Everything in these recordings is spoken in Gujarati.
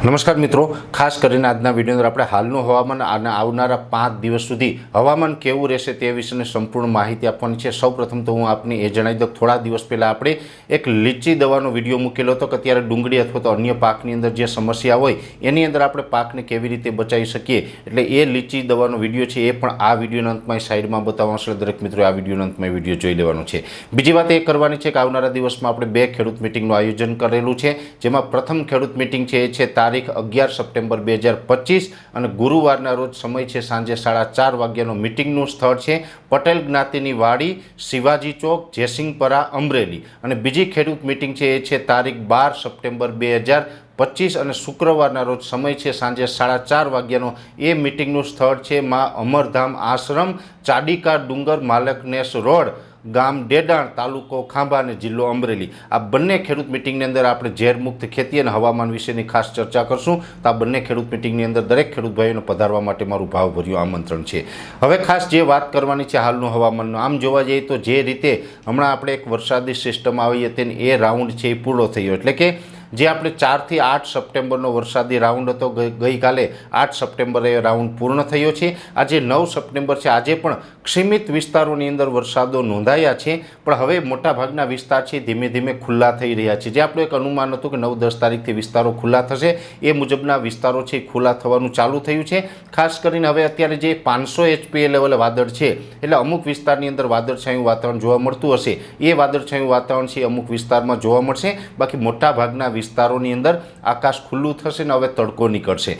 નમસ્કાર મિત્રો, ખાસ કરીને આજના વિડીયો અંદર આપણે હાલનું હવામાન અને આવનારા 5 દિવસ સુધી હવામાન કેવું રહેશે તે વિશેની સંપૂર્ણ માહિતી આપવાની છે। સૌપ્રથમ તો હું આપને એ જણાવી દઉં, થોડા દિવસ પહેલાં આપણે એક લીચી દવાનો વિડીયો મૂકેલો હતો કે અત્યારે ડુંગળી અથવા તો અન્ય પાકની અંદર જે સમસ્યા હોય એની અંદર આપણે પાકને કેવી રીતે બચાવી શકીએ, એટલે એ લીચી દવાનો વિડીયો છે એ પણ આ વિડીયોના અંતમાં સાઈડમાં બતાવવાનો છે। દરેક મિત્રો આ વિડીયોના અંતમાં વિડીયો જોઈ લેવાનો છે। બીજી વાત એ કરવાની છે કે આવનારા દિવસમાં આપણે 2 ખેડૂત મિટિંગનું આયોજન કરેલું છે, જેમાં પ્રથમ ખેડૂત મિટિંગ છે એ છે તારીખ 11 સપ્ટેમ્બર 2025 અને ગુરુવારના રોજ સમય છે સાંજે 4:30 વાગ્યાનો મિટિંગનું સ્થળ છે પટેલ જ્ઞાતિની વાડી, શિવાજી ચોક, જયસિંહપરા, અમરેલી। અને બીજી ખેડૂત મિટિંગ છે એ છે તારીખ 12 સપ્ટેમ્બર 2025 અને શુક્રવારના રોજ સમય છે સાંજે 4:30 વાગ્યાનો એ મિટિંગનું સ્થળ છે માં અમરધામ આશ્રમ, ચાડીકા ડુંગર, માલકનેસ રોડ, ગામ ડેડાણ, તાલુકો ખાંભા અને જિલ્લો અમરેલી। આ બંને ખેડૂત મિટિંગની અંદર આપણે ઝેરમુક્ત ખેતી અને હવામાન વિશેની ખાસ ચર્ચા કરશું। તો આ બંને ખેડૂત મિટિંગની અંદર દરેક ખેડૂત ભાઈઓને પધારવા માટે મારું ભાવભર્યું આમંત્રણ છે। હવે ખાસ જે વાત કરવાની છે હાલનું હવામાનનું, આમ જોવા જઈએ તો જે રીતે હમણાં આપણે એક વરસાદી સિસ્ટમ આવી હતી ને એ રાઉન્ડ છે એ પૂરો થયો, એટલે કે જે આપણે 4 થી 8 સપ્ટેમ્બરનો વરસાદી રાઉન્ડ હતો, ગઈકાલે 8 સપ્ટેમ્બરે રાઉન્ડ પૂર્ણ થયો છે। આજે 9 સપ્ટેમ્બર છે, આજે પણ સીમિત વિસ્તારોની અંદર વરસાદો નોંધાયા છે, પણ હવે મોટાભાગના વિસ્તાર છે ધીમે ધીમે ખુલ્લા થઈ રહ્યા છે। જે આપણું એક અનુમાન હતું કે 9-10 તારીખથી વિસ્તારો ખુલ્લા થશે, એ મુજબના વિસ્તારો છે ખુલ્લા થવાનું ચાલુ થયું છે। ખાસ કરીને હવે અત્યારે જે 500 HPA લેવલે વાદળ છે, એટલે અમુક વિસ્તારની અંદર વાદળછાયું વાતાવરણ જોવા મળતું હશે, એ વાદળછાયું વાતાવરણ છે અમુક વિસ્તારમાં જોવા મળશે। બાકી મોટાભાગના વિસ્તારોની અંદર આકાશ ખુલ્લું થશે ને હવે તડકો નીકળશે,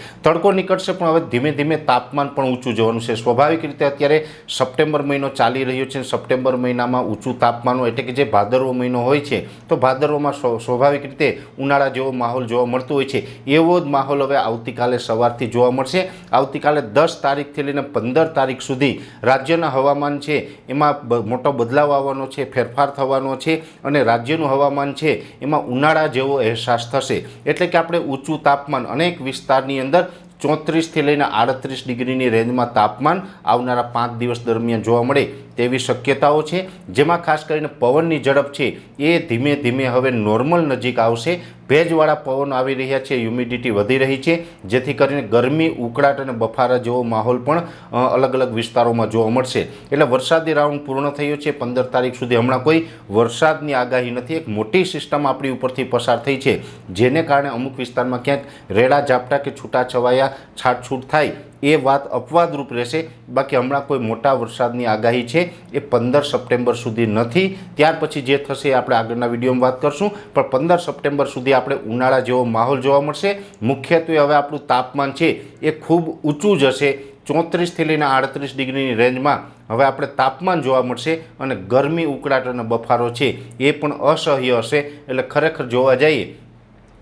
પણ હવે ધીમે ધીમે તાપમાન પણ ઊંચું જવાનું છે। સ્વાભાવિક રીતે અત્યારે સપ્ટેમ્બર મહિનો ચાલી રહ્યો છે, સપ્ટેમ્બર મહિનામાં ઊંચું તાપમાન, એટલે કે જે ભાદરવો મહિનો હોય છે તો ભાદરવોમાં સ્વાભાવિક રીતે ઉનાળા જેવો માહોલ જોવા મળતો હોય છે, એવો જ માહોલ હવે આવતીકાલે સવારથી જોવા મળશે। આવતીકાલે 10 તારીખથી લઈને 15 તારીખ સુધી રાજ્યના હવામાન છે એમાં મોટો બદલાવ આવવાનો છે, ફેરફાર થવાનો છે અને રાજ્યનું હવામાન છે એમાં ઉનાળા જેવો અહેસાસ થશે। એટલે કે આપણે ઊંચું તાપમાન અનેક વિસ્તારની અંદર 34 થી લઈને 38 ડિગ્રીની રેન્જમાં તાપમાન આવનારા 5 દિવસ દરમિયાન જોવા મળે તેવી શક્યતાઓ છે। જેમાં ખાસ કરીને પવનની ઝડપ છે એ ધીમે ધીમે હવે નોર્મલ નજીક આવશે। ભેજવાળા પવન આવી રહ્યા છે, હ્યુમિડિટી વધી રહી છે, જેથી કરીને ગરમી, ઉકળાટ અને બફારા જેવો માહોલ પણ અલગ અલગ વિસ્તારોમાં જોવા મળશે। એટલે વરસાદી રાઉન્ડ પૂર્ણ થયો છે 15 તારીખ સુધી હમણાં કોઈ વરસાદની આગાહી નથી। એક મોટી સિસ્ટમ આપણી ઉપરથી પસાર થઈ છે, જેને કારણે અમુક વિસ્તારમાં ક્યાંક રેડા ઝાપટા કે છૂટાછવાયા છાટછૂટ થાય એ વાત અપવાદરૂપ રહેશે। બાકી હમણાં કોઈ મોટા વરસાદની આગાહી છે એ 15 સપ્ટેમ્બર સુધી નથી। ત્યાર પછી જે થશે આપણે આગળના વિડીયોમાં વાત કરશું, પણ 15 સપ્ટેમ્બર સુધી આપણે ઉનાળા જેવો માહોલ જોવા મળશે। મુખ્યત્વે હવે આપણું તાપમાન છે એ ખૂબ ઊંચું જશે, 34 થી લઈને 38 ડિગ્રીની રેન્જમાં હવે આપણે તાપમાન જોવા મળશે અને ગરમી, ઉકળાટ અને બફારો છે એ પણ અસહ્ય હશે। એટલે ખરેખર જોવા જઈએ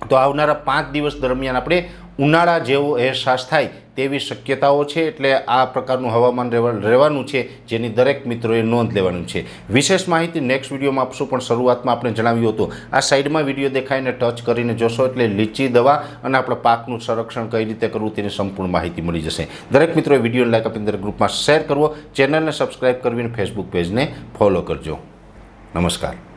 તો આવનારા 5 દિવસ દરમિયાન આપણે ઉનાળા જેવો અહેસાસ થાય તેવી શક્યતાઓ છે। એટલે આ પ્રકારનું હવામાન રહેવાનું છે, જેની દરેક મિત્રોએ નોંધ લેવાનું છે। વિશેષ માહિતી નેક્સ્ટ વિડીયોમાં આપશું, પણ શરૂઆતમાં આપણે જણાવ્યું હતું આ સાઈડમાં વિડીયો દેખાઈને ટચ કરીને જોશો એટલે લીચી દવા અને આપણા પાકનું સંરક્ષણ કઈ રીતે કરવું તેની સંપૂર્ણ માહિતી મળી જશે। દરેક મિત્રોએ વિડીયોને લાઈક આપીને દરેક ગ્રુપમાં શેર કરવો, ચેનલને સબસ્ક્રાઈબ કરવીને ફેસબુક પેજને ફોલો કરજો। નમસ્કાર।